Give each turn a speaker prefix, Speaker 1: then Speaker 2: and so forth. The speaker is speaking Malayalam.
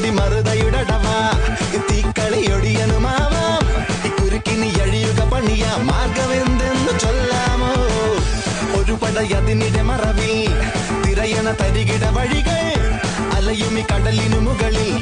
Speaker 1: തുടി മറുതയുടടവ തീക്കളിയൊടിയനുമാവാം ഇക്കുരുക്കിനി എഴിയുക പണിയ മാർഗമെന്തെന്ന് ചൊല്ലാമോ ഒരു പടയതിനിടെ മറവിൽ തിരയണ തരികിട വഴികൾ അലയുമി കടലിനു മുകളിൽ